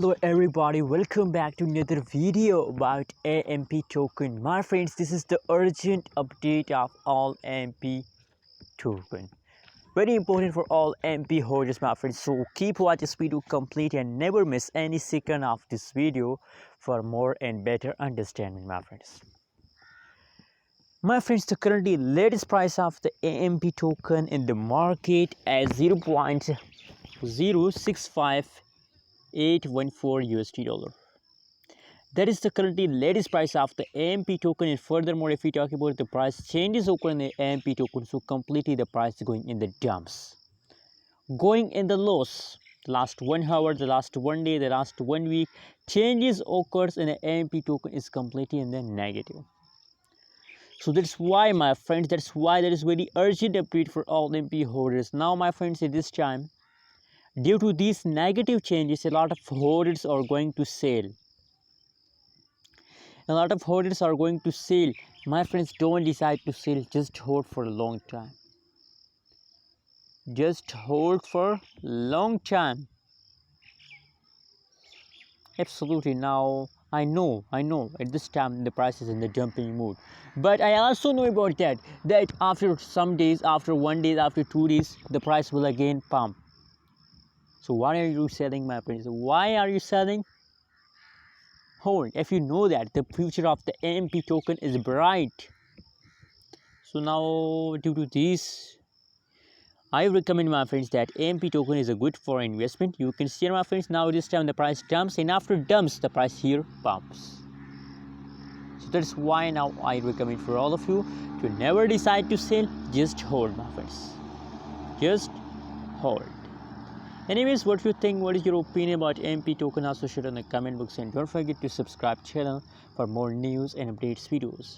Hello everybody, welcome back to another video about AMP token. My friends, this is the urgent update of all AMP token. Very important for all AMP holders, my friends. So keep watching this video complete and never miss any second of this video for more and better understanding, my friends. My friends, the currently latest price of the AMP token in the market as 0.065814 USD dollar. That is the currently latest price of the AMP token. And furthermore, if we talk about the price changes occur in the AMP token, so completely the price is going in the dumps, going in the loss. The last 1 hour, the last 1 day, the last 1 week, changes occurs in the AMP token is completely in the negative. So that's why, my friends, that's why there is very urgent update for all AMP holders. Now, my friends, at this time, due to these negative changes, a lot of holders are going to sell. A lot of holders are going to sell. My friends, don't decide to sell. Just hold for a long time. Just hold for long time. Absolutely. Now, I know at this time the price is in the jumping mood. But I also know about that after some days, after 1 day, after 2 days, the price will again pump. So why are you selling, my friends? Why are you selling? Hold. If you know that the future of the AMP token is bright. So now, due to this, I recommend, my friends, that AMP token is a good for investment. You can see, my friends, now this time the price dumps, and after dumps the price here pumps. So that's why now I recommend for all of you to never decide to sell. Just hold, my friends. Just hold. Anyways, what do you think? What is your opinion about AMP token? Also share in the comment box, and don't forget to subscribe channel for more news and updates videos.